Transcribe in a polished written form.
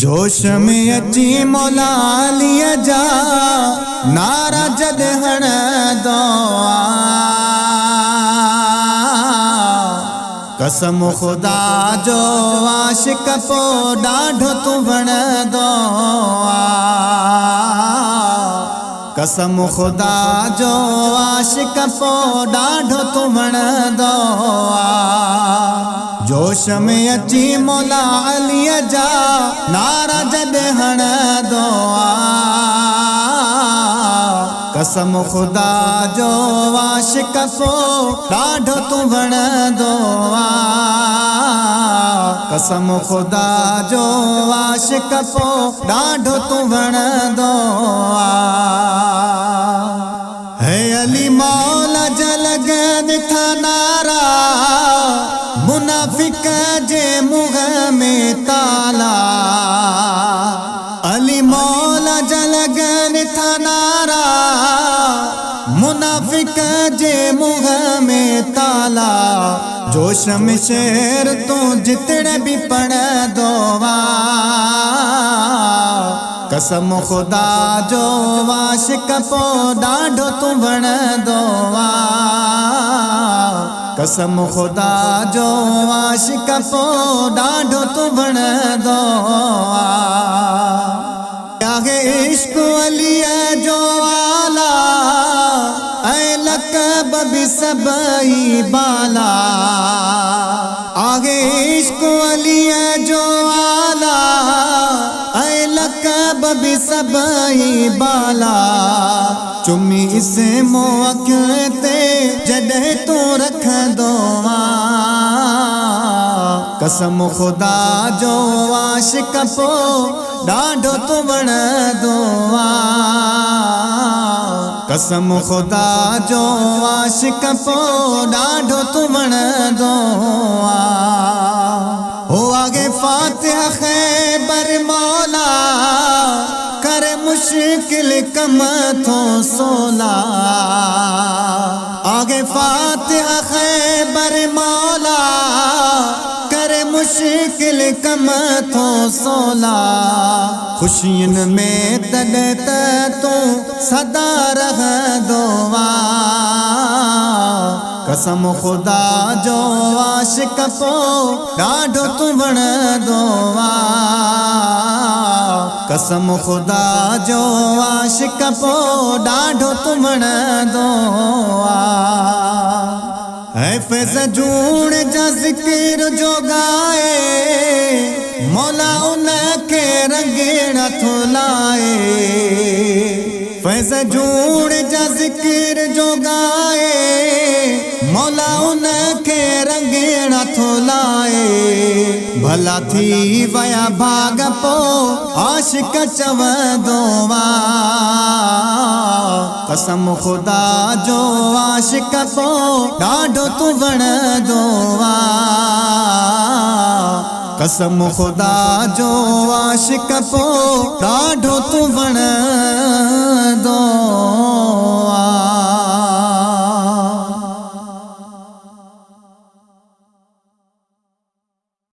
जोश में अची मौला अलीअ जा नारा जद हण दो कसम खुदा जो आशिक पो ॾाढो तू वणंदो कसम खुदा जो आशिक पो ॾाढो तू वणंदो जोश में अची मौला अलीअ जा नारा जद हणंदो कसम खुदा जो आशिक पो ॾाढो तू वणंदो कसम खुदा जो आशिक पो ॾाढो तू वणंदो है अली मौला जलग ॾिठा नारा मुनाफिक जे मुँह में ताला अली मौला जलग ॾिठा नारा मुनाफिक जे मुँह में ताला जोश में शेर तू जितने भी पढ़ दो कसम खुदा जो आशिक पो ॾाढो तू वणंदो कसम खुदा जो आशिक पो ॾाढो तू वणंदो आहे इश्क अलीअ जो आला ऐं लक़ब भी सबई बाला आगे इश्क अलीअ जो आला ऐं लक़ब भी सबई बाला चुमी इसे मोख ते जॾहिं तू रखंदो कसम खुदा जो आशिक पो ॾाढो तू वणंदो कसम खुदा जो आशिक पो ॾाढो तू वणंदो हो आगे फातिहा ख़ैबर मौला करे मुश्किल कम थो सोला आगे फातिहा ख़ैबर मौला करे मुश्किल कम थो सोला खुशियन में तॾहिं त तू सदा रहंदो कसम खुदा जो आशिक पो ॾाढो तू वणंदो कसम खुदा जो आशिक पो ॾाढो तू वणंदो है फैज़ जूण जा ज़िक्र जो गाए मौला उनके रंगीण थो लाए फैज़ जूण जा ज़िक्र जो गाए मौला उनके रंगीण थो लाए भला थी वया भाग पो आशिक चवंदो कसम खुदा जो आशिक पो ॾाढो तू वणंदो कसम खुदा जो आशिक पो ॾाढो तू वणंदो